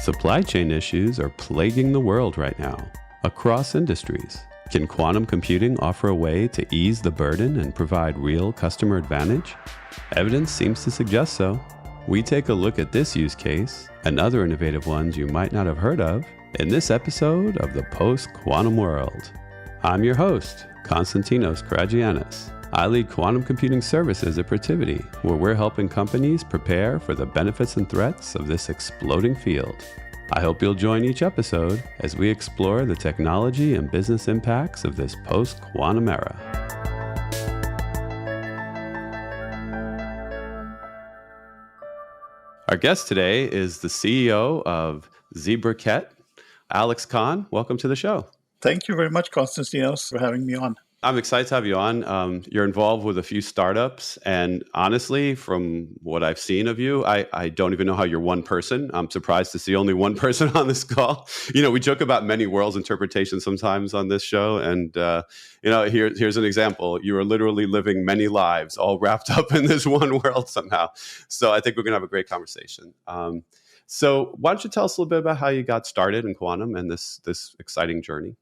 Supply chain issues are plaguing the world right now, across industries. Can quantum computing offer a way to ease the burden and provide real customer advantage? Evidence seems to suggest so. We take a look at this use case and other innovative ones you might not have heard of in this episode of the Post-Quantum World. I'm your host, Konstantinos Karagiannis. I lead quantum computing services at Protiviti, where we're helping companies prepare for the benefits and threats of this exploding field. I hope you'll join each episode as we explore the technology and business impacts of this post-quantum era. Our guest today is the CEO of ZebraKet, Alex Khan. Welcome to the show. Thank you very much, Konstantinos, for having me on. I'm excited to have you on. You're involved with a few startups, and honestly, from what I've seen of you, I don't even know how you're one person. I'm surprised to see only one person on this call. You know, we joke about many worlds interpretations sometimes on this show, and here's an example. You are literally living many lives, all wrapped up in this one world somehow. So I think we're gonna have a great conversation. So why don't you tell us a little bit about how you got started in quantum and this exciting journey?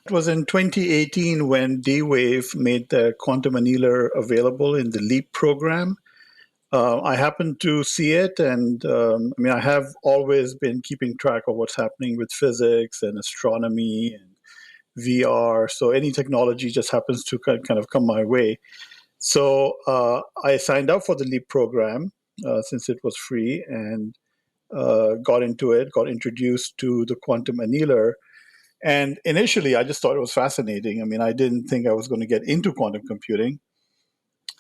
It was in 2018 when D-Wave made the quantum annealer available in the LEAP program. I happened to see it, and I have always been keeping track of what's happening with physics and astronomy and VR. So any technology just happens to kind of come my way. So I signed up for the LEAP program since it was free and got into it, got introduced to the quantum annealer. And initially, I just thought it was fascinating. I didn't think I was going to get into quantum computing.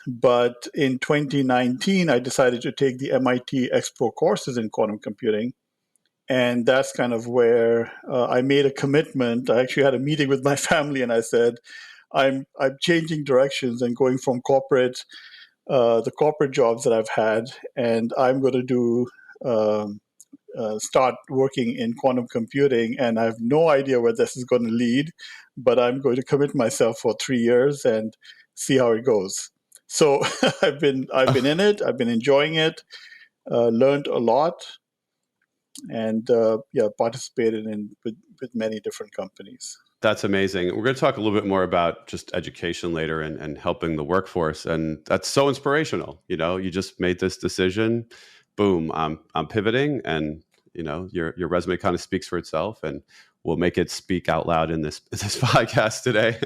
But in 2019, I decided to take the MIT Expo courses in quantum computing. And that's kind of where I made a commitment. I actually had a meeting with my family, and I said, I'm changing directions and going from the corporate jobs that I've had, and I'm going to do start working in quantum computing, and I have no idea where this is going to lead, but I'm going to commit myself for 3 years and see how it goes. So I've been in it. I've been enjoying it, learned a lot, and participated with many different companies. That's amazing. We're going to talk a little bit more about just education later and helping the workforce, and that's so inspirational. You know, you just made this decision. Boom, I'm pivoting, and your resume kind of speaks for itself, and we'll make it speak out loud in this podcast today.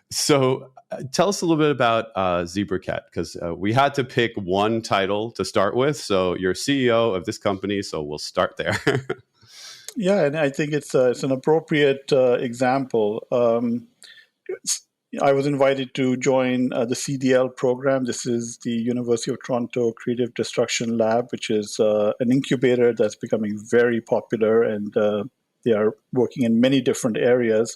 So tell us a little bit about ZebraKet, because we had to pick one title to start with. So you're CEO of this company, so we'll start there. Yeah, and I think it's an appropriate example. I was invited to join the CDL program. This is the University of Toronto Creative Destruction Lab, which is an incubator that's becoming very popular, and they are working in many different areas,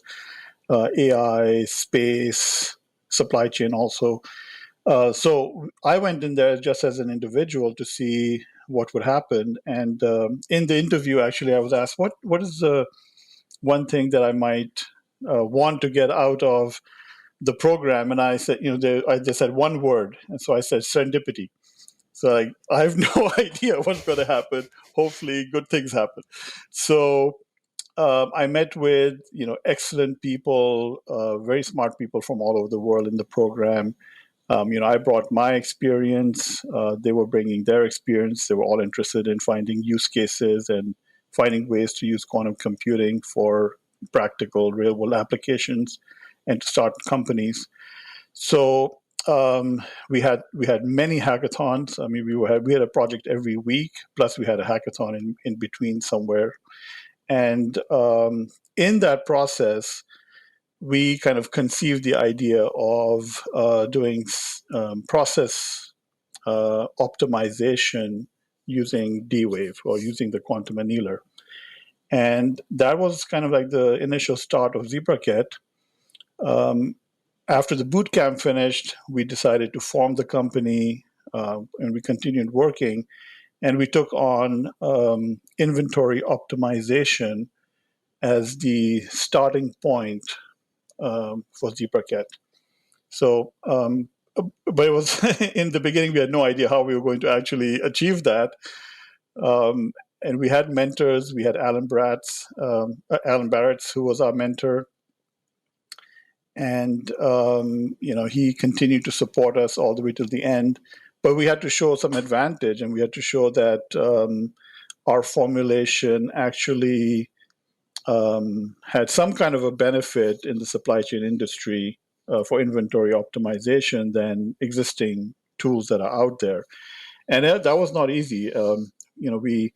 AI, space, supply chain also. So I went in there just as an individual to see what would happen. And in the interview, actually, I was asked, what is the one thing that I might want to get out of the program? And I said, I just said one word. And so I said serendipity. So I have no idea what's going to happen. Hopefully good things happen. So I met with, excellent people, very smart people from all over the world in the program. I brought my experience. They were bringing their experience. They were all interested in finding use cases and finding ways to use quantum computing for practical real-world applications and to start companies. So we had many hackathons. We had a project every week, plus we had a hackathon in between somewhere. And in that process, we kind of conceived the idea of doing process optimization using D-Wave or using the quantum annealer. And that was kind of like the initial start of ZebraKet. After the boot camp finished, we decided to form the company, and we continued working. And we took on inventory optimization as the starting point for ZebraKet. So, but it was in the beginning, we had no idea how we were going to actually achieve that. And we had mentors. We had Alan Barrett's, who was our mentor. And, he continued to support us all the way to the end. But we had to show some advantage, and we had to show that our formulation actually had some kind of a benefit in the supply chain industry for inventory optimization than existing tools that are out there. And that was not easy. We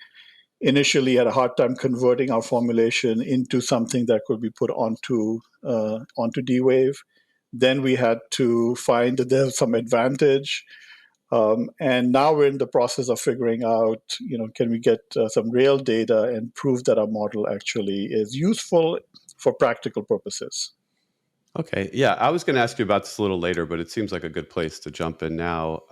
initially had a hard time converting our formulation into something that could be put onto D-Wave. Then we had to find that there's some advantage. And now we're in the process of figuring out, can we get some real data and prove that our model actually is useful for practical purposes. Okay. Yeah, I was going to ask you about this a little later, but it seems like a good place to jump in now.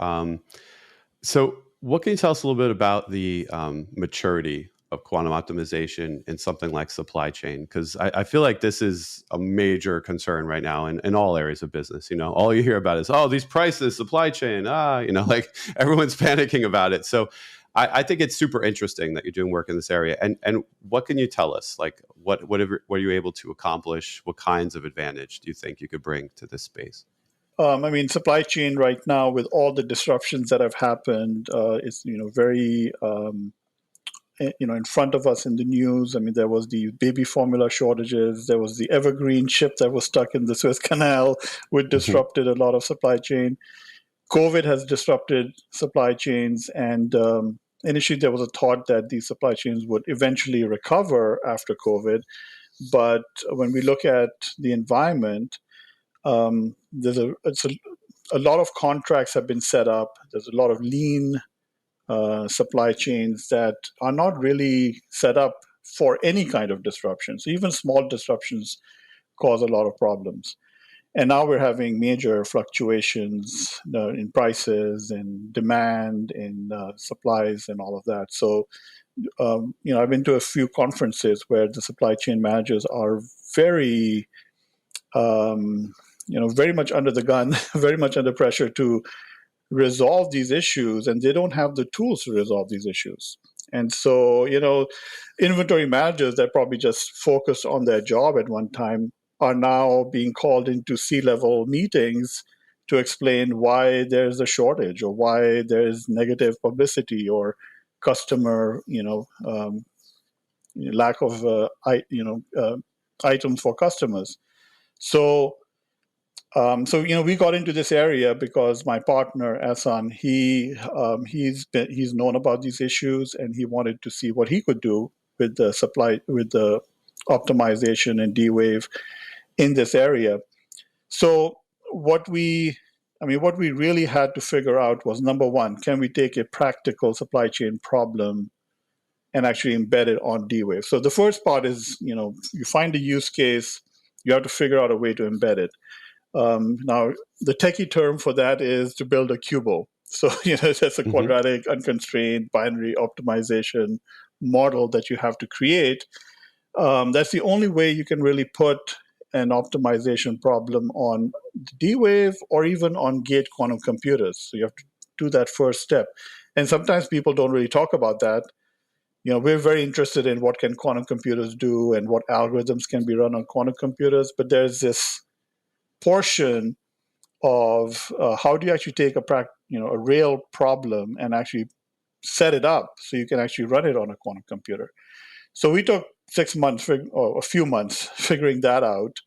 So what can you tell us a little bit about the maturity of quantum optimization in something like supply chain? Because I feel like this is a major concern right now in all areas of business. All you hear about is, these prices, supply chain, like everyone's panicking about it. So I think it's super interesting that you're doing work in this area. And what can you tell us? Like, what are you able to accomplish? What kinds of advantage do you think you could bring to this space? Supply chain right now, with all the disruptions that have happened, is very in front of us in the news. There was the baby formula shortages. There was the Evergreen ship that was stuck in the Suez Canal, which disrupted a lot of supply chain. COVID has disrupted supply chains, and initially there was a thought that these supply chains would eventually recover after COVID. But when we look at the environment, there's a lot of contracts have been set up. There's a lot of lean supply chains that are not really set up for any kind of disruption. So even small disruptions cause a lot of problems. And now we're having major fluctuations in prices and demand and supplies and all of that. So, I've been to a few conferences where the supply chain managers are very, very much under the gun, very much under pressure to resolve these issues, and they don't have the tools to resolve these issues. And so, inventory managers that probably just focused on their job at one time are now being called into C-level meetings to explain why there's a shortage or why there's negative publicity or customer, lack of, items for customers. So, we got into this area because my partner Asan, he's known about these issues, and he wanted to see what he could do with the optimization and D-Wave in this area. So what we really had to figure out was, number one, can we take a practical supply chain problem and actually embed it on D-Wave? So the first part is, you find a use case, you have to figure out a way to embed it. Now, the techie term for that is to build a QUBO. So, that's a quadratic, unconstrained, binary optimization model that you have to create. That's the only way you can really put an optimization problem on D-Wave or even on gate quantum computers. So you have to do that first step. And sometimes people don't really talk about that. We're very interested in what can quantum computers do and what algorithms can be run on quantum computers, but there's this portion of how do you actually take a real problem and actually set it up so you can actually run it on a quantum computer. So we took 6 months or a few months figuring that out.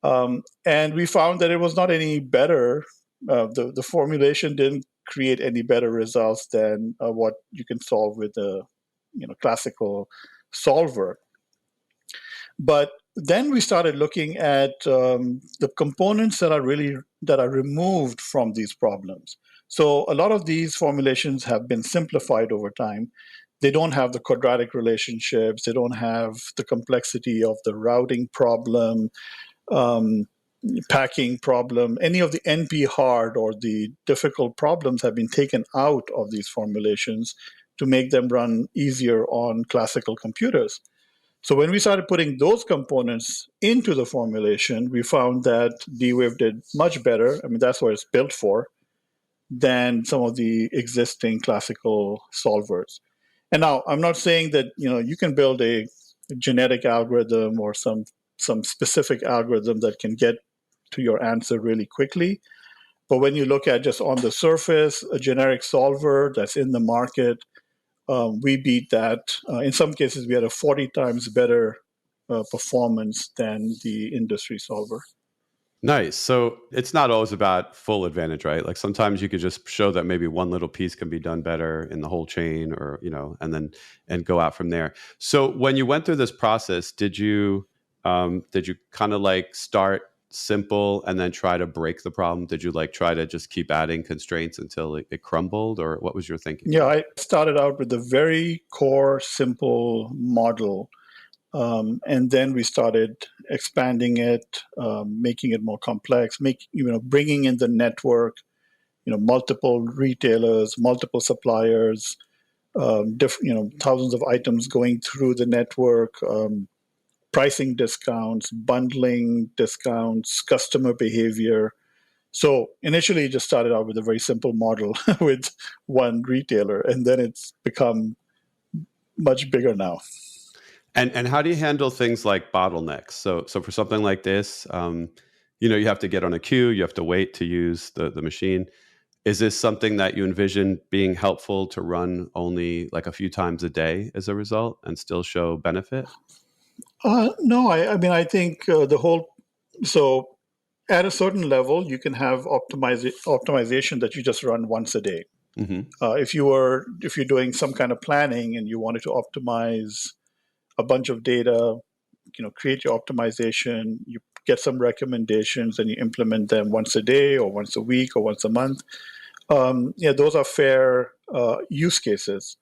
And we found that it was not any better. The formulation didn't create any better results than what you can solve with a classical solver. But then we started looking at the components that are removed from these problems. So a lot of these formulations have been simplified over time. They don't have the quadratic relationships. They don't have the complexity of the routing problem, packing problem. Any of the NP hard or the difficult problems have been taken out of these formulations to make them run easier on classical computers. So when we started putting those components into the formulation, we found that D-Wave did much better. That's what it's built for, than some of the existing classical solvers. And now I'm not saying that, you can build a genetic algorithm or some specific algorithm that can get to your answer really quickly. But when you look at just on the surface, a generic solver that's in the market, we beat that. In some cases, we had a 40 times better performance than the industry solver. Nice. So it's not always about full advantage, right? Like sometimes you could just show that maybe one little piece can be done better in the whole chain, or and go out from there. So when you went through this process, did you kind of like start simple and then try to break the problem? Did you like try to just keep adding constraints until it crumbled, or what was your thinking? Yeah, I started out with a very core, simple model. And then we started expanding it, making it more complex, bringing in the network, multiple retailers, multiple suppliers, thousands of items going through the network, pricing discounts, bundling discounts, customer behavior. So initially, it just started out with a very simple model with one retailer, and then it's become much bigger now. And how do you handle things like bottlenecks? So for something like this, you have to get on a queue, you have to wait to use the machine. Is this something that you envision being helpful to run only like a few times a day as a result and still show benefit? No, I think so at a certain level, you can have optimization that you just run once a day. Mm-hmm. If you're doing some kind of planning and you wanted to optimize a bunch of data, create your optimization, you get some recommendations and you implement them once a day or once a week or once a month. Those are fair use cases.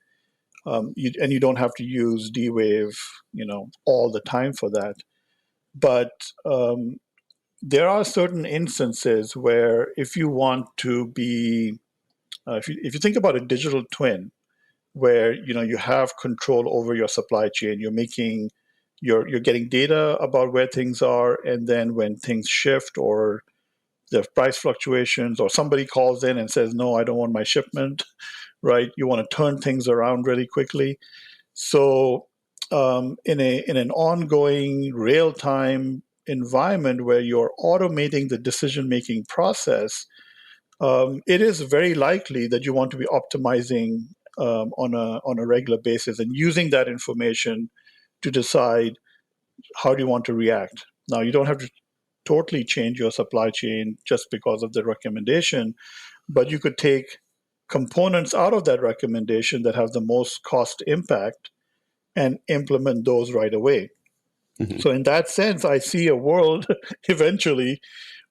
And you don't have to use D-Wave, all the time for that. But there are certain instances where if you want to be, if you think about a digital twin, where you have control over your supply chain, you're getting data about where things are, and then when things shift or the price fluctuations, or somebody calls in and says, "No, I don't want my shipment," right? You want to turn things around really quickly. So, in an ongoing real time environment where you're automating the decision making process, it is very likely that you want to be optimizing on a regular basis and using that information to decide how do you want to react. Now, you don't have to totally change your supply chain just because of the recommendation, but you could take components out of that recommendation that have the most cost impact and implement those right away. Mm-hmm. So in that sense, I see a world eventually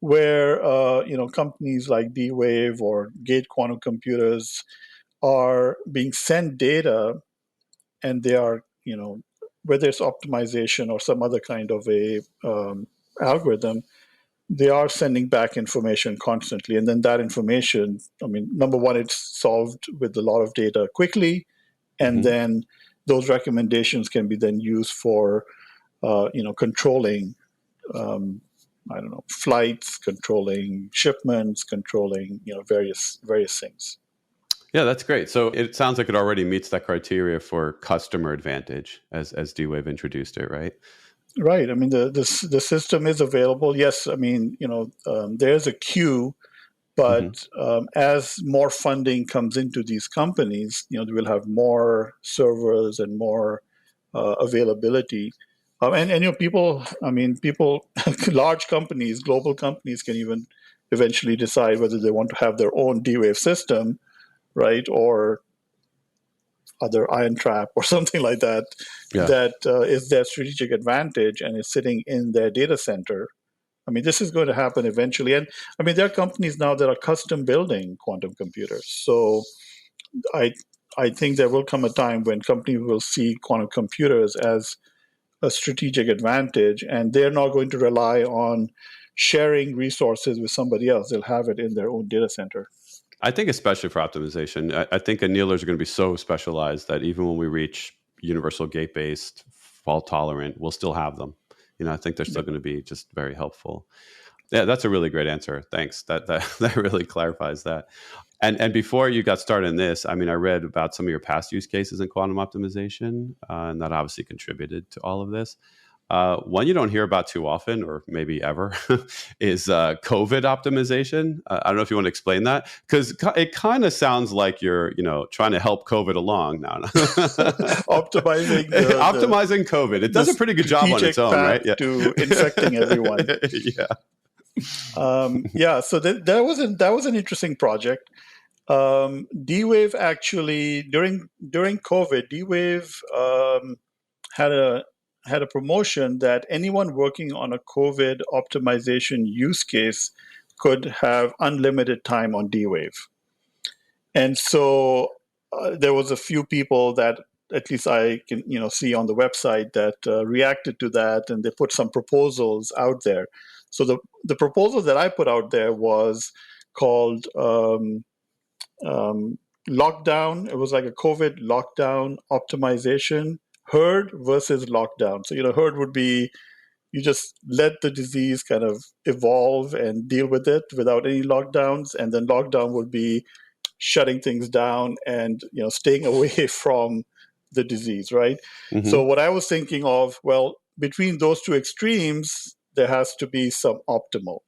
where companies like D-Wave or Gate Quantum Computers are being sent data, and they are, whether it's optimization or some other kind of a algorithm, they are sending back information constantly. And then that information, number one, it's solved with a lot of data quickly. And mm-hmm. then those recommendations can be then used for, controlling, flights, controlling shipments, controlling, various things. Yeah, that's great. So it sounds like it already meets that criteria for customer advantage as D-Wave introduced it, right? Right. The system is available. Yes. There's a queue, but mm-hmm. As more funding comes into these companies, they will have more servers and more availability. And people, large companies, global companies can even eventually decide whether they want to have their own D-Wave system, right, or other ion trap or something like that, that is their strategic advantage and is sitting in their data center. This is going to happen eventually. And there are companies now that are custom building quantum computers. So I think there will come a time when companies will see quantum computers as a strategic advantage, and they're not going to rely on sharing resources with somebody else. They'll have it in their own data center. I think especially for optimization, I think annealers are going to be so specialized that even when we reach universal gate-based, fault-tolerant, we'll still have them. I think they're still going to be just very helpful. Yeah, that's a really great answer. Thanks. That really clarifies that. And before you got started in this, I mean, I read about some of your past use cases in quantum optimization, and that obviously contributed to all of this. One you don't hear about too often, or maybe ever, is COVID optimization. I don't know if you want to explain that, because it kind of sounds like you're, trying to help COVID along now. Optimizing optimizing COVID. It does a pretty good job on its own, right? Yeah. To infecting everyone. Yeah. So that was an interesting project. D-Wave actually during COVID, D-Wave had a promotion that anyone working on a COVID optimization use case could have unlimited time on D-Wave. And so there was a few people that at least I can see on the website that reacted to that, and they put some proposals out there. So the proposal that I put out there was called lockdown. It was like a COVID lockdown optimization, herd versus lockdown. So herd would be you just let the disease kind of evolve and deal with it without any lockdowns, and then lockdown would be shutting things down and staying away from the disease, right? Mm-hmm. So what I was thinking of, well, between those two extremes, there has to be some optimal.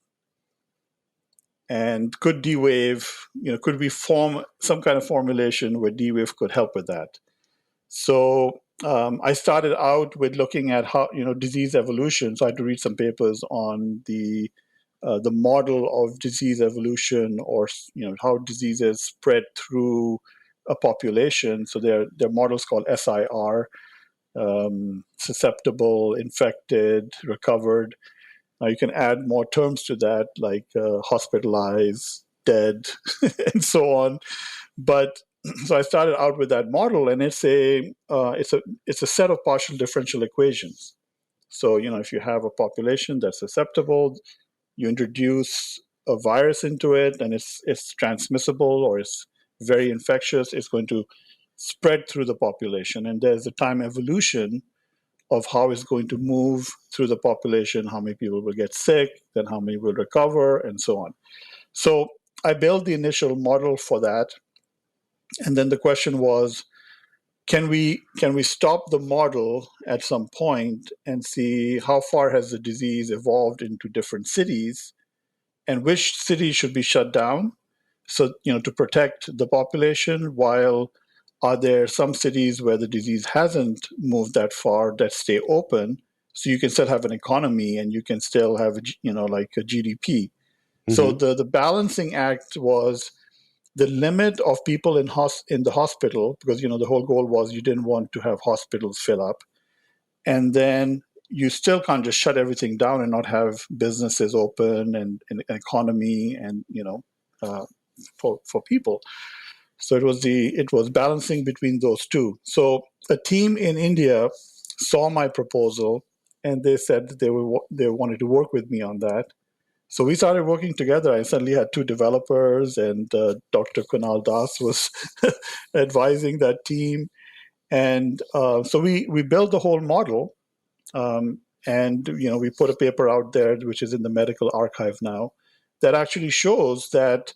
And could D-Wave, could we form some kind of formulation where D-Wave could help with that? So I started out with looking at how, disease evolution. So I had to read some papers on the model of disease evolution, or how diseases spread through a population. So there are models called SIR, susceptible, infected, recovered. Now you can add more terms to that, like hospitalized, dead, and so on. But so I started out with that model, and it's a set of partial differential equations. So if you have a population that's susceptible, you introduce a virus into it, and it's transmissible or it's very infectious. It's going to spread through the population, and there's a time evolution of how it's going to move through the population, how many people will get sick, then how many will recover, and so on. So I built the initial model for that, and then the question was, can we stop the model at some point and see how far has the disease evolved into different cities, and which cities should be shut down, so to protect the population, while are there some cities where the disease hasn't moved that far that stay open, so you can still have an economy and you can still have like a GDP. Mm-hmm. So the balancing act was the limit of people in the hospital, because the whole goal was you didn't want to have hospitals fill up, and then you still can't just shut everything down and not have businesses open and an economy and for people. So it was balancing between those two. So a team in India saw my proposal, and they said that they wanted to work with me on that. So we started working together. I suddenly had two developers, and Dr. Kunal Das was advising that team. And so we built the whole model, and we put a paper out there, which is in the medical archive now, that actually shows that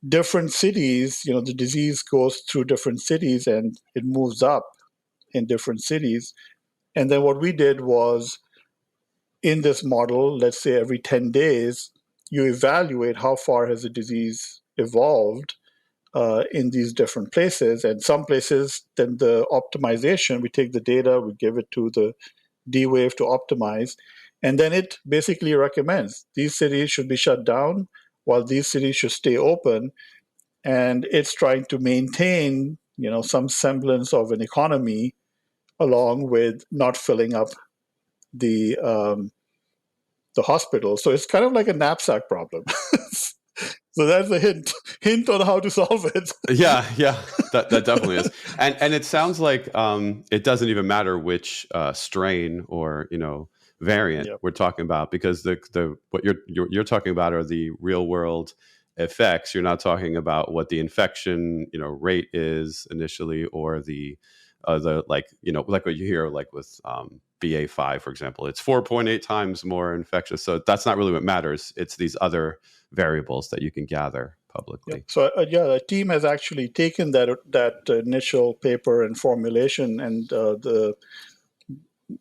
different cities, the disease goes through different cities and it moves up in different cities. And then what we did was, in this model, let's say every 10 days, you evaluate how far has the disease evolved in these different places. And some places, then the optimization, we take the data, we give it to the D-Wave to optimize, and then it basically recommends these cities should be shut down while these cities should stay open. And it's trying to maintain, some semblance of an economy along with not filling up the hospital. So it's kind of like a knapsack problem. So that's a hint on how to solve it. Yeah, that definitely is. And it sounds like it doesn't even matter which strain or variant we're talking about, because the what you're talking about are the real world effects. You're not talking about what the infection rate is initially, or the like what you hear like with BA5, for example, it's 4.8 times more infectious. So that's not really what matters. It's these other variables that you can gather publicly. So the team has actually taken that initial paper and formulation,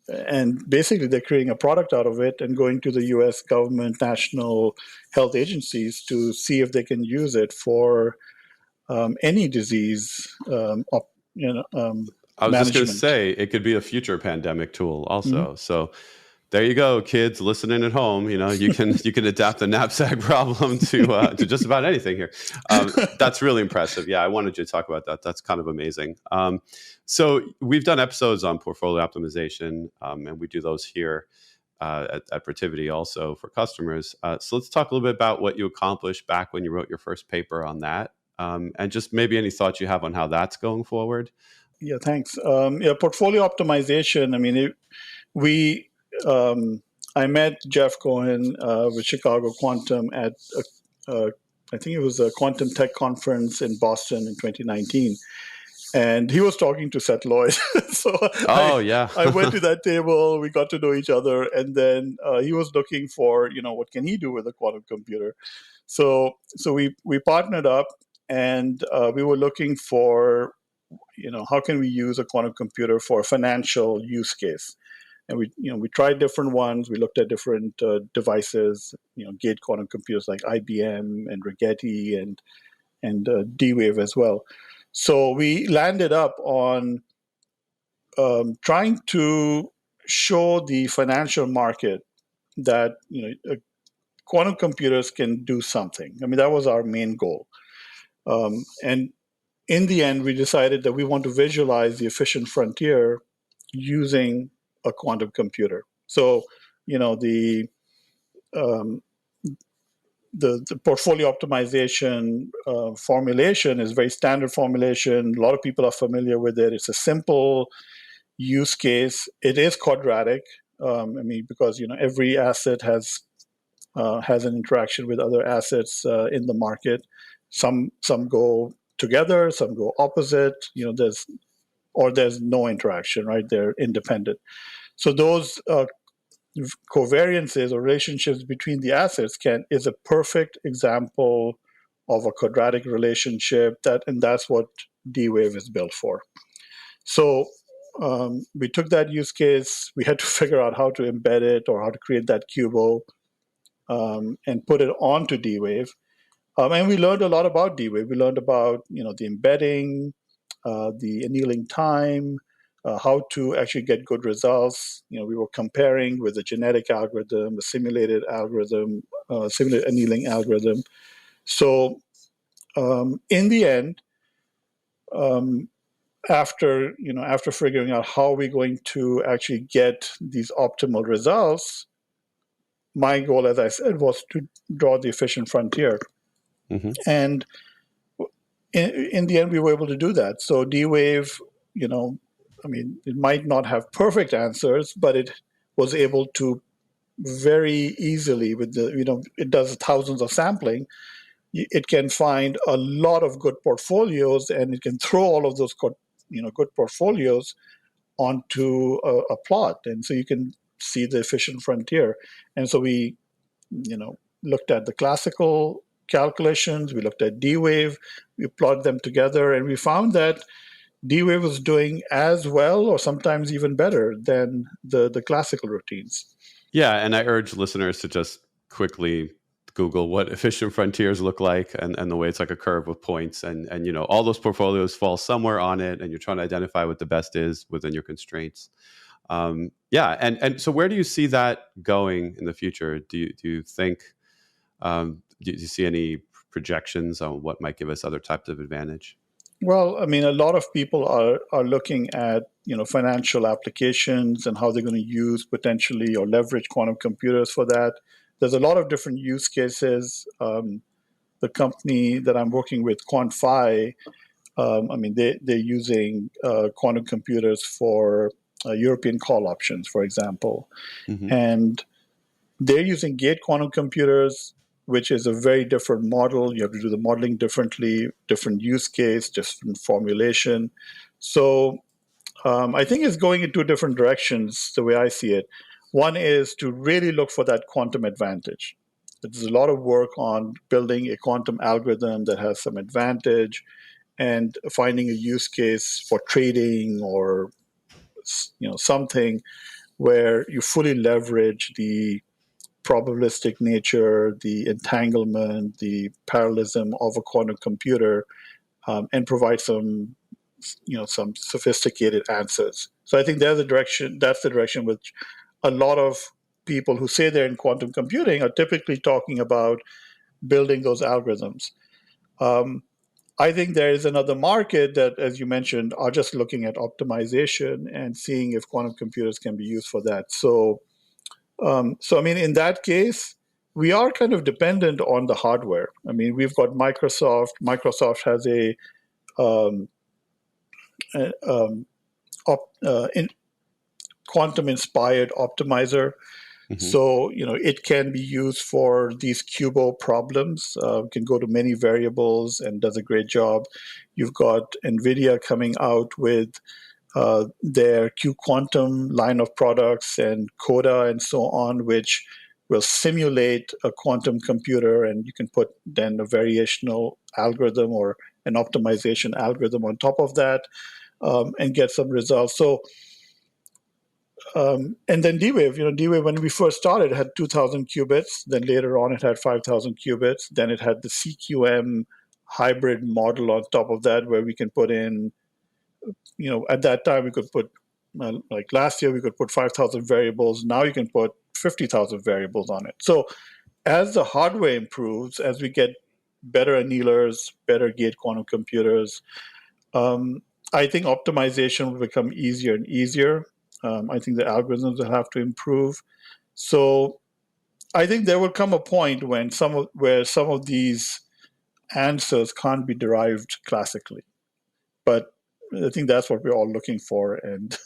and basically they're creating a product out of it and going to the U.S. government, national health agencies to see if they can use it for any disease I was just going to management. say it could be a future pandemic tool also. Mm-hmm. So there you go, kids listening at home. You can adapt the knapsack problem to just about anything here. That's really impressive. Yeah, I wanted you to talk about that. That's kind of amazing. So we've done episodes on portfolio optimization, and we do those here at Protiviti also for customers. So let's talk a little bit about what you accomplished back when you wrote your first paper on that, and just maybe any thoughts you have on how that's going forward. Yeah, thanks. Portfolio optimization. I mean, I met Jeff Cohen with Chicago Quantum at I think it was a Quantum Tech conference in Boston in 2019, and he was talking to Seth Lloyd. So Yeah. I went to that table. We got to know each other, and then he was looking for what can he do with a quantum computer. So we partnered up, and we were looking for how can we use a quantum computer for a financial use case. And we tried different ones. We looked at different devices, gate quantum computers like IBM and Rigetti and D-Wave as well. So we landed up on trying to show the financial market that quantum computers can do something. I mean, that was our main goal. And in the end, we decided that we want to visualize the efficient frontier using a quantum computer. So, the portfolio optimization formulation is very standard formulation. A lot of people are familiar with it. It's a simple use case. It is quadratic. Because every asset has an interaction with other assets in the market. Some go together, some go opposite. There's no interaction, right? They're independent. So those covariances or relationships between the assets is a perfect example of a quadratic relationship and that's what D-Wave is built for. So we took that use case. We had to figure out how to embed it or how to create that QUBO and put it onto D-Wave. And we learned a lot about D-Wave. We learned about the embedding, the annealing time, how to actually get good results. We were comparing with a genetic algorithm, a simulated algorithm, simulated annealing algorithm. So in the end, after figuring out how we're going to actually get these optimal results, my goal, as I said, was to draw the efficient frontier. Mm-hmm. And in the end, we were able to do that. So D-Wave, it might not have perfect answers, but it was able to very easily with it does thousands of sampling. It can find a lot of good portfolios, and it can throw all of those good portfolios onto a plot, and so you can see the efficient frontier. And so we, looked at the classical calculations. We looked at D-Wave. We plotted them together, and we found that D-Wave was doing as well or sometimes even better than the classical routines. Yeah, and I urge listeners to just quickly Google what efficient frontiers look like and the way it's like a curve with points. And all those portfolios fall somewhere on it, and you're trying to identify what the best is within your constraints. And so where do you see that going in the future? Do you think, do you see any projections on what might give us other types of advantage? Well, a lot of people are looking at financial applications and how they're going to use potentially or leverage quantum computers for that. There's a lot of different use cases. The company that I'm working with, QuantFi, they're using quantum computers for European call options, for example, mm-hmm. and they're using gate quantum computers, which is a very different model. You have to do the modeling differently, different use case, different formulation. So I think it's going in two different directions, the way I see it. One is to really look for that quantum advantage. But there's a lot of work on building a quantum algorithm that has some advantage and finding a use case for trading or something where you fully leverage the probabilistic nature, the entanglement, the parallelism of a quantum computer, and provide some sophisticated answers. So I think that's the direction which a lot of people who say they're in quantum computing are typically talking about building those algorithms. I think there is another market that, as you mentioned, are just looking at optimization and seeing if quantum computers can be used for that. So I mean, in that case, we are kind of dependent on the hardware. I mean, we've got Microsoft. Microsoft has a quantum-inspired optimizer. Mm-hmm. So, it can be used for these QUBO problems. Can go to many variables and does a great job. You've got NVIDIA coming out with their QQuantum line of products and Coda and so on, which will simulate a quantum computer, and you can put then a variational algorithm or an optimization algorithm on top of that and get some results. So, and then D-Wave, D-Wave when we first started had 2,000 qubits. Then later on it had 5,000 qubits. Then it had the CQM hybrid model on top of that, where we can put in, at that time we could put, like last year we could put 5,000 variables. Now you can put 50,000 variables on it. So as the hardware improves, as we get better annealers, better gate quantum computers, I think optimization will become easier and easier. I think the algorithms will have to improve. So I think there will come a point when some of these answers can't be derived classically. But I think that's what we're all looking for, and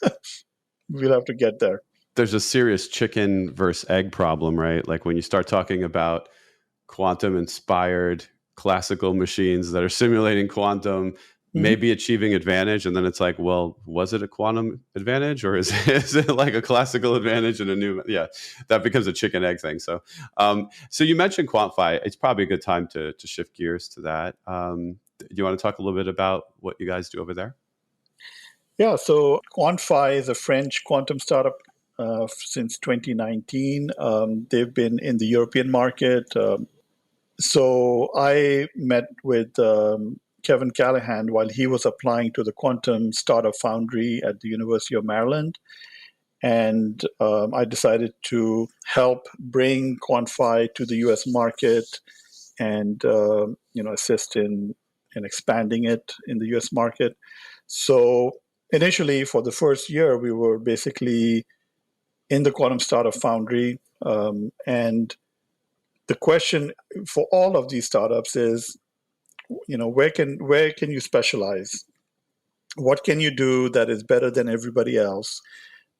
we'll have to get there. There's a serious chicken versus egg problem, right? Like when you start talking about quantum-inspired classical machines that are simulating quantum, maybe achieving advantage, and then it's like, well, was it a quantum advantage, or is it like a classical advantage and a new? Yeah, that becomes a chicken egg thing. So, so you mentioned QuantFi. It's probably a good time to shift gears to that. Do you want to talk a little bit about what you guys do over there? Yeah, so QuantFi is a French quantum startup since 2019. They've been in the European market. So I met with Kevin Callahan while he was applying to the Quantum Startup Foundry at the University of Maryland. And I decided to help bring QuantFi to the US market and assist in expanding it in the US market. So initially, for the first year, we were basically in the Quantum Startup Foundry. And the question for all of these startups is, where can you specialize? What can you do that is better than everybody else?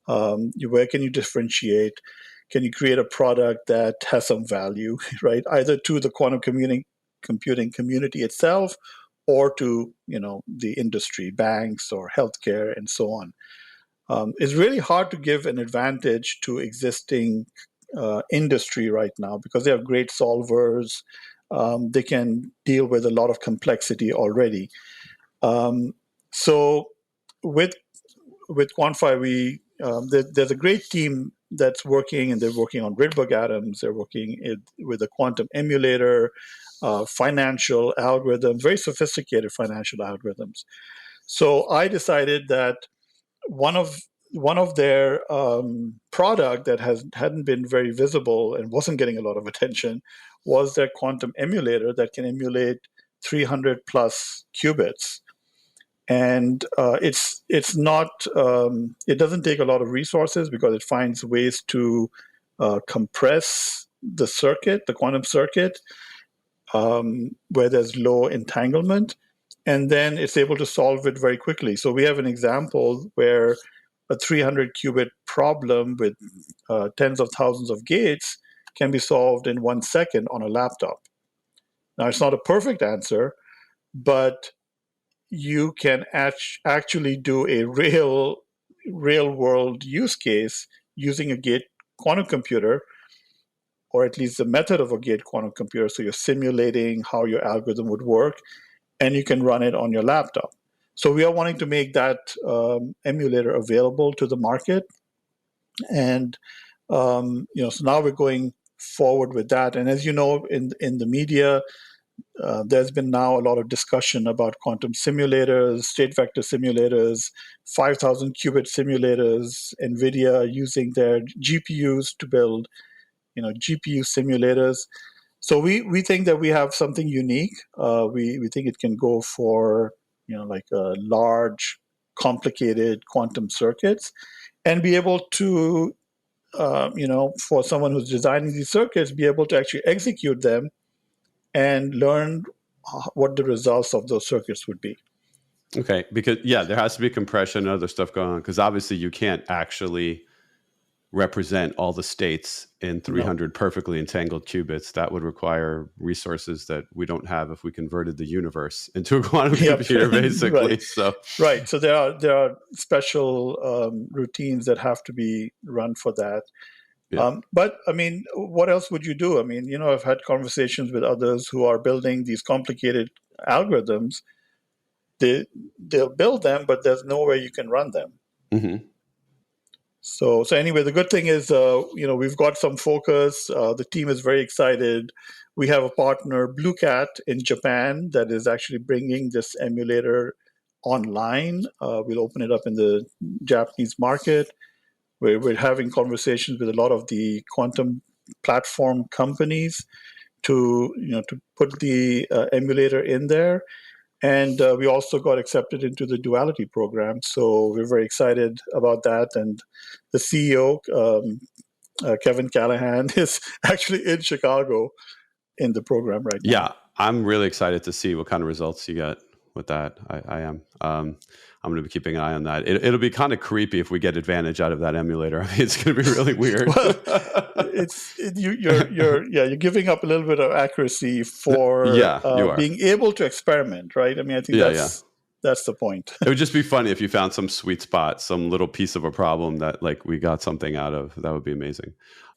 Where can you differentiate? Can you create a product that has some value, right? Either to the quantum computing community itself, or to the industry, banks or healthcare, and so on. It's really hard to give an advantage to existing industry right now because they have great solvers. They can deal with a lot of complexity already. So with QuantFi, there's a great team that's working, and they're working on Rydberg atoms. They're working with a quantum emulator, financial algorithms, very sophisticated financial algorithms. So I decided that one of their product that hadn't been very visible and wasn't getting a lot of attention was their quantum emulator that can emulate 300 plus qubits. And it's not it doesn't take a lot of resources because it finds ways to compress the circuit, the quantum circuit, where there's low entanglement, and then it's able to solve it very quickly. So we have an example where a 300 qubit problem with tens of thousands of gates can be solved in 1 second on a laptop. Now, it's not a perfect answer, but you can actually do a real world use case using a gate quantum computer or at least the method of a gate quantum computer. So you're simulating how your algorithm would work, and you can run it on your laptop. So we are wanting to make that emulator available to the market. And so now we're going forward with that. And as you know, in the media, there's been now a lot of discussion about quantum simulators, state vector simulators, 5,000 qubit simulators, NVIDIA using their GPUs to build, GPU simulators. So we think that we have something unique. We think it can go for, like large, complicated quantum circuits, and be able to, for someone who's designing these circuits, be able to actually execute them and learn what the results of those circuits would be. Okay, because there has to be compression and other stuff going on, because obviously you can't actually represent all the states in 300 perfectly entangled qubits. That would require resources that we don't have if we converted the universe into a quantum computer, basically. Right. So there are special routines that have to be run for that. Yeah. But I mean, what else would you do? I mean, I've had conversations with others who are building these complicated algorithms. They'll build them, but there's no way you can run them. Mm-hmm. So anyway, the good thing is, we've got some focus. The team is very excited. We have a partner, BlueCat, in Japan, that is actually bringing this emulator online. We'll open it up in the Japanese market. We're having conversations with a lot of the quantum platform companies to put the emulator in there. And we also got accepted into the duality program. So we're very excited about that. And the CEO, Kevin Callahan, is actually in Chicago in the program right now. Yeah, I'm really excited to see what kind of results you get with that. I am. I'm going to be keeping an eye on that. It'll be kind of creepy if we get advantage out of that emulator. I mean, it's going to be really weird. Well, you're giving up a little bit of accuracy for being able to experiment, right? I mean, I think that's the point. It would just be funny if you found some sweet spot, some little piece of a problem that we got something out of. That would be amazing.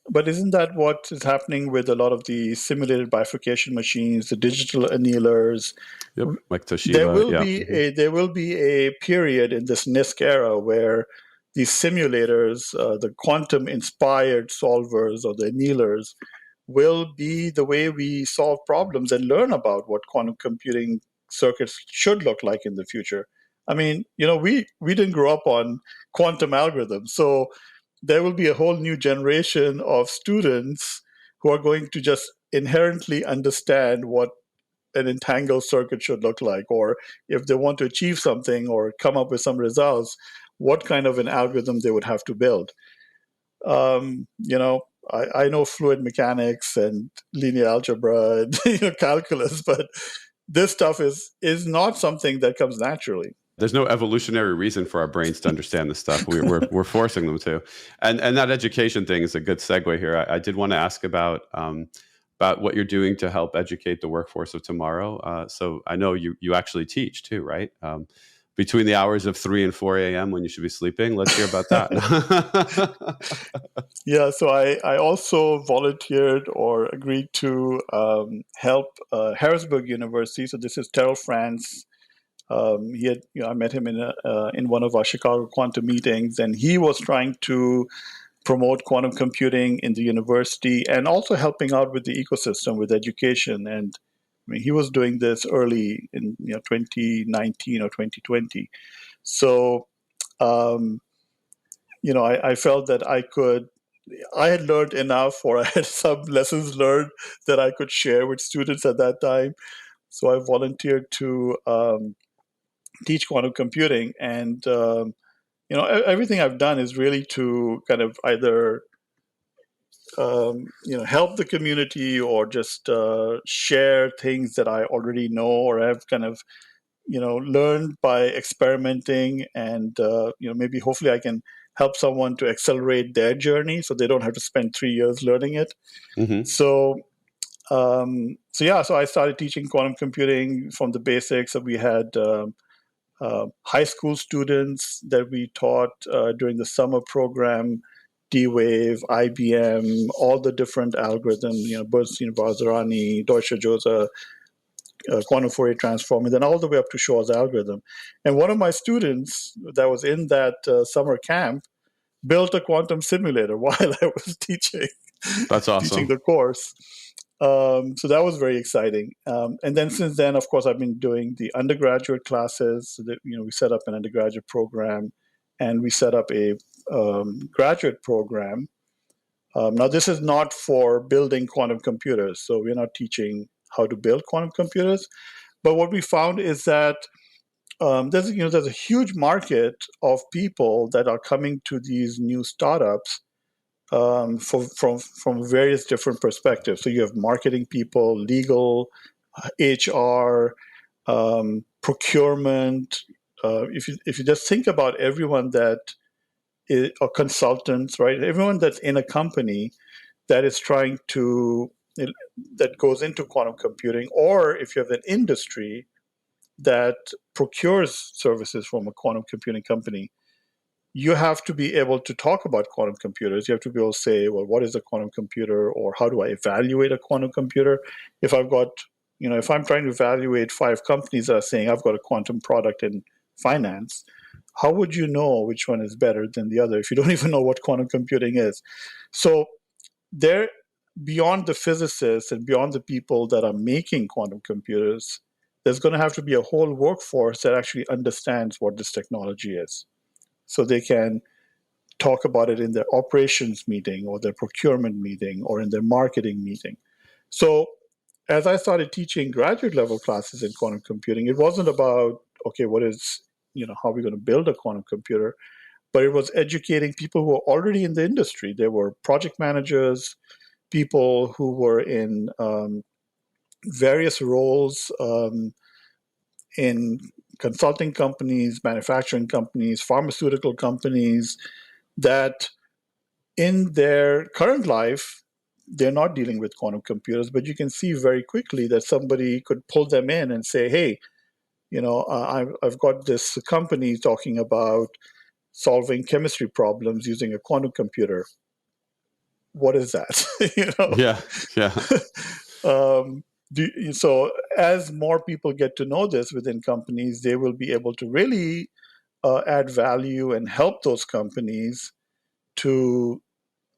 But isn't that what is happening with a lot of the simulated bifurcation machines, the digital annealers? Yep, like Toshiba. There will be a period in this NISQ era where these simulators, the quantum-inspired solvers or the annealers, will be the way we solve problems and learn about what quantum computing circuits should look like in the future. I mean, we didn't grow up on quantum algorithms, so there will be a whole new generation of students who are going to just inherently understand what an entangled circuit should look like, or if they want to achieve something or come up with some results, what kind of an algorithm they would have to build. I know fluid mechanics and linear algebra and calculus, but this stuff is not something that comes naturally. There's no evolutionary reason for our brains to understand this stuff. We're forcing them to, and that education thing is a good segue here. I did want to ask about what you're doing to help educate the workforce of tomorrow. So I know you actually teach too, right? Between the hours of 3 and 4 a.m. when you should be sleeping. Let's hear about that. Yeah, so I also volunteered or agreed to help Harrisburg University. So this is Terrell France. I met him in one of our Chicago quantum meetings, and he was trying to promote quantum computing in the university and also helping out with the ecosystem with education. And I mean, he was doing this early in 2019 or 2020. So, I felt that I had learned enough, or I had some lessons learned that I could share with students at that time. So I volunteered to teach quantum computing, and everything I've done is really to kind of either help the community or just share things that I already know or have kind of learned by experimenting, and maybe hopefully I can help someone to accelerate their journey so they don't have to spend 3 years learning it. Mm-hmm. So I started teaching quantum computing from the basics. So we had high school students that we taught during the summer program. D-Wave, IBM, all the different algorithms, Bernstein, Vazirani, Deutsche-Jozsa, quantum Fourier transform, and then all the way up to Shor's algorithm. And one of my students that was in that summer camp built a quantum simulator while I was teaching That's awesome. the course. So that was very exciting. And then since then, of course, I've been doing the undergraduate classes. So that, we set up an undergraduate program, and we set up a graduate program. Now, this is not for building quantum computers, so we're not teaching how to build quantum computers. But what we found is that there's a huge market of people that are coming to these new startups from various different perspectives. So you have marketing people, legal, HR, procurement. If you just think about everyone that is, or consultants, right? Everyone that's in a company that is trying to that goes into quantum computing, or if you have an industry that procures services from a quantum computing company, you have to be able to talk about quantum computers. You have to be able to say, well, what is a quantum computer, or how do I evaluate a quantum computer? If I've got, if I'm trying to evaluate 5 companies that are saying I've got a quantum product in finance, how would you know which one is better than the other if you don't even know what quantum computing is? So there, beyond the physicists and beyond the people that are making quantum computers, there's going to have to be a whole workforce that actually understands what this technology is, so they can talk about it in their operations meeting or their procurement meeting or in their marketing meeting. So as I started teaching graduate level classes in quantum computing, it wasn't about, okay, what is, how are we going to build a quantum computer? But it was educating people who were already in the industry. There were project managers, people who were in various roles in consulting companies, manufacturing companies, pharmaceutical companies, that in their current life, they're not dealing with quantum computers, but you can see very quickly that somebody could pull them in and say, hey, I've got this company talking about solving chemistry problems using a quantum computer. What is that? Yeah. So as more people get to know this within companies, they will be able to really add value and help those companies to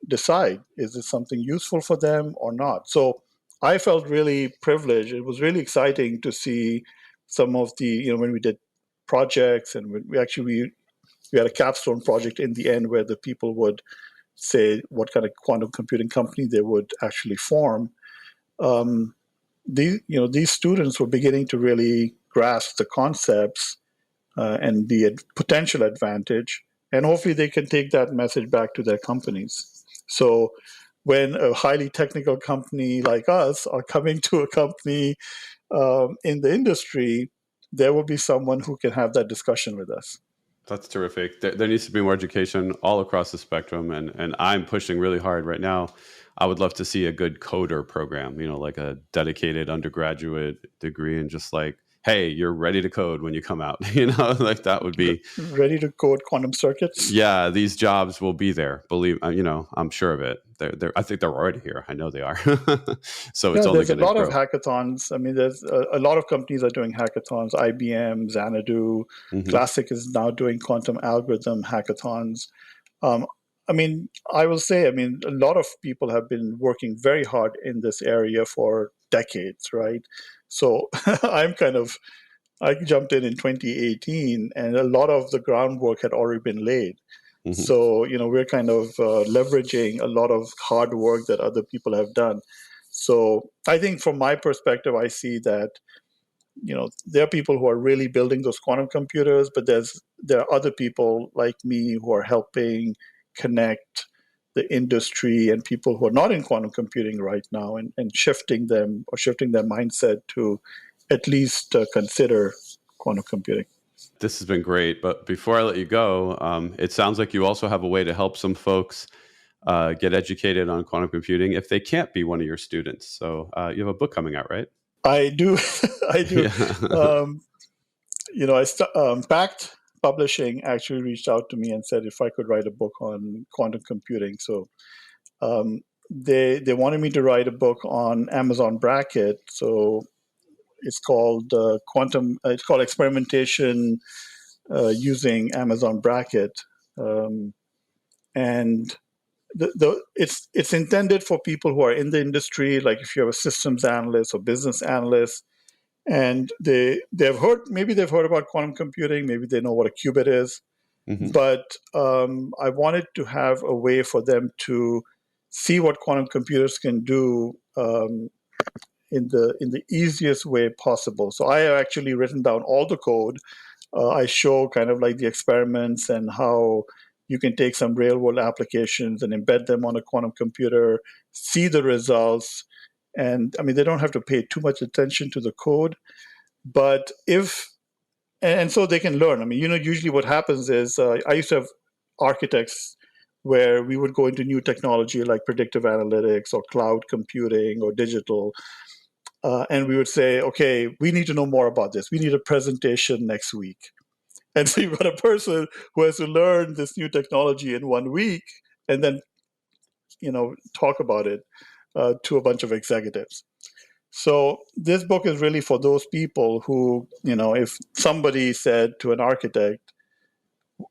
decide, is this something useful for them or not? So I felt really privileged. It was really exciting to see some of the, when we did projects, and we had a capstone project in the end where the people would say what kind of quantum computing company they would actually form. These students were beginning to really grasp the concepts and the potential advantage, and hopefully they can take that message back to their companies. So when a highly technical company like us are coming to a company in the industry, there will be someone who can have that discussion with us. That's terrific. There needs to be more education all across the spectrum, and I'm pushing really hard right now. I would love to see a good coder program, like a dedicated undergraduate degree, and just like, hey, you're ready to code when you come out, like that would be ready to code quantum circuits. Yeah, these jobs will be there. Believe, I'm sure of it. I think they're already here. I know they are. So it's only going to grow. There's a lot of hackathons. I mean, there's a lot of companies are doing hackathons. IBM, Xanadu, Classic is now doing quantum algorithm hackathons. I will say, a lot of people have been working very hard in this area for decades, right? So I jumped in 2018, and a lot of the groundwork had already been laid. So, we're kind of leveraging a lot of hard work that other people have done. So I think from my perspective, I see that, there are people who are really building those quantum computers, but there are other people like me who are helping connect the industry and people who are not in quantum computing right now, and shifting their mindset to at least consider quantum computing. This has been great. But before I let you go, it sounds like you also have a way to help some folks get educated on quantum computing if they can't be one of your students. So you have a book coming out, right? I do. I do. Yeah. I packed Publishing actually reached out to me and said if I could write a book on quantum computing. So they wanted me to write a book on Amazon Bracket. So it's called It's called Experimentation Using Amazon Bracket, and it's intended for people who are in the industry, like if you have a systems analyst or business analyst, and they've heard about quantum computing, maybe they know what a qubit is, but I wanted to have a way for them to see what quantum computers can do in the easiest way possible. So I have actually written down all the code. I show kind of like the experiments and how you can take some real world applications and embed them on a quantum computer, see the results. And I mean, they don't have to pay too much attention to the code, but so they can learn. I mean, usually what happens is I used to have architects where we would go into new technology like predictive analytics or cloud computing or digital. And we would say, okay, we need to know more about this. We need a presentation next week. And so you've got a person who has to learn this new technology in 1 week and then, talk about it to a bunch of executives. So this book is really for those people who, if somebody said to an architect,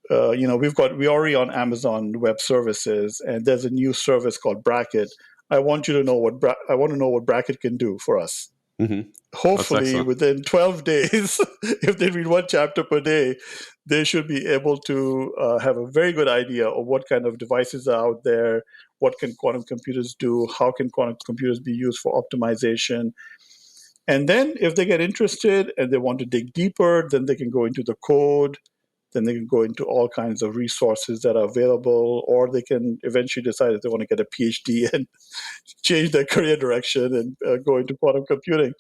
we're already on Amazon Web Services, and there's a new service called Bracket. I want to know what Bracket can do for us. Mm-hmm. Hopefully, within 12 days, if they read one chapter per day, they should be able to have a very good idea of what kind of devices are out there, what can quantum computers do, how can quantum computers be used for optimization. And then if they get interested and they want to dig deeper, then they can go into the code, then they can go into all kinds of resources that are available, or they can eventually decide if they want to get a PhD and change their career direction and go into quantum computing.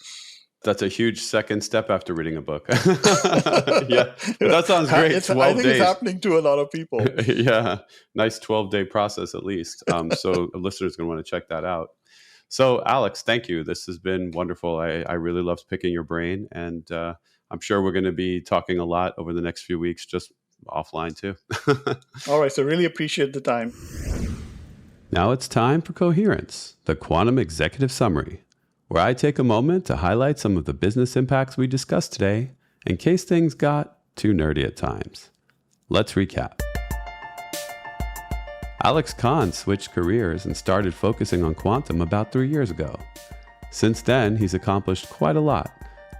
That's a huge second step after reading a book. Yeah, but that sounds great. 12 I think days. It's happening to a lot of people. Yeah, nice 12-day process at least. So a listener's going to want to check that out. So Alex, thank you. This has been wonderful. I really loved picking your brain, and I'm sure we're going to be talking a lot over the next few weeks, just offline too. All right, so really appreciate the time. Now it's time for Coherence, the Quantum Executive Summary, where I take a moment to highlight some of the business impacts we discussed today, in case things got too nerdy at times. Let's recap. Alex Kahn switched careers and started focusing on quantum about 3 years ago. Since then, he's accomplished quite a lot,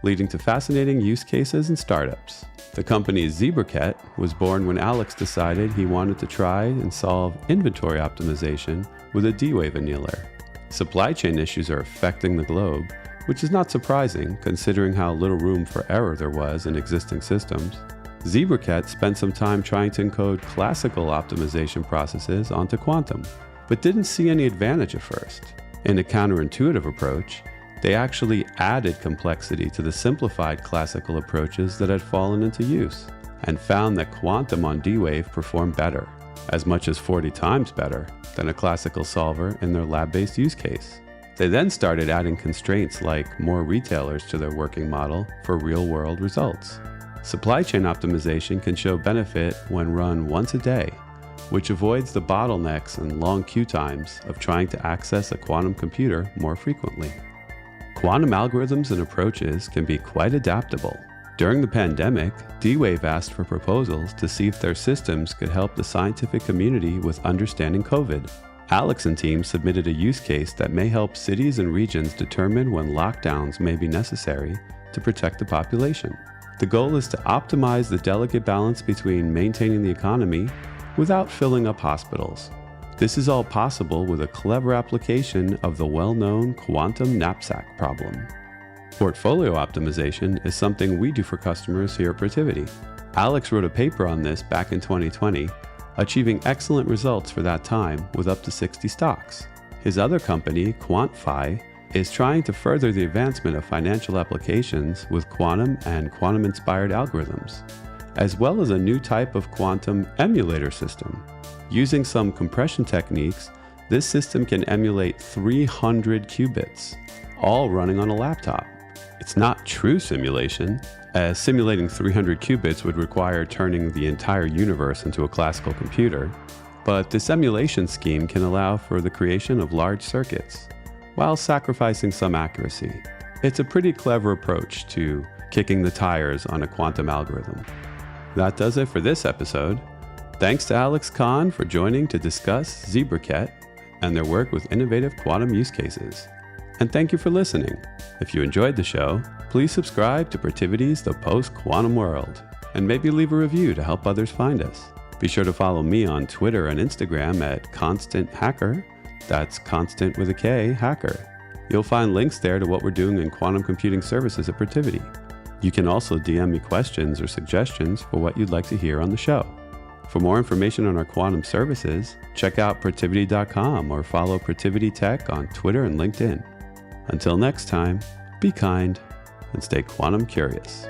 leading to fascinating use cases and startups. The company ZebraKet was born when Alex decided he wanted to try and solve inventory optimization with a D-Wave annealer. Supply chain issues are affecting the globe, which is not surprising considering how little room for error there was in existing systems. ZebraKet spent some time trying to encode classical optimization processes onto quantum, but didn't see any advantage at first. In a counterintuitive approach, they actually added complexity to the simplified classical approaches that had fallen into use, and found that quantum on D-Wave performed better, as much as 40 times better, than a classical solver in their lab-based use case. They then started adding constraints like more retailers to their working model for real-world results. Supply chain optimization can show benefit when run once a day, which avoids the bottlenecks and long queue times of trying to access a quantum computer more frequently. Quantum algorithms and approaches can be quite adaptable. During the pandemic, D-Wave asked for proposals to see if their systems could help the scientific community with understanding COVID. Alex and team submitted a use case that may help cities and regions determine when lockdowns may be necessary to protect the population. The goal is to optimize the delicate balance between maintaining the economy without filling up hospitals. This is all possible with a clever application of the well-known quantum knapsack problem. Portfolio optimization is something we do for customers here at Protiviti. Alex wrote a paper on this back in 2020, achieving excellent results for that time with up to 60 stocks. His other company, QuantFi, is trying to further the advancement of financial applications with quantum and quantum-inspired algorithms, as well as a new type of quantum emulator system. Using some compression techniques, this system can emulate 300 qubits, all running on a laptop. It's not true simulation, as simulating 300 qubits would require turning the entire universe into a classical computer, but this emulation scheme can allow for the creation of large circuits, while sacrificing some accuracy. It's a pretty clever approach to kicking the tires on a quantum algorithm. That does it for this episode. Thanks to Alex Kahn for joining to discuss ZebraKet and their work with innovative quantum use cases. And thank you for listening. If you enjoyed the show, please subscribe to Protivity's The Post-Quantum World, and maybe leave a review to help others find us. Be sure to follow me on Twitter and Instagram at ConstantHacker. That's Constant with a K, Hacker. You'll find links there to what we're doing in quantum computing services at Protivity. You can also DM me questions or suggestions for what you'd like to hear on the show. For more information on our quantum services, check out Protivity.com or follow Protivity Tech on Twitter and LinkedIn. Until next time, be kind and stay quantum curious.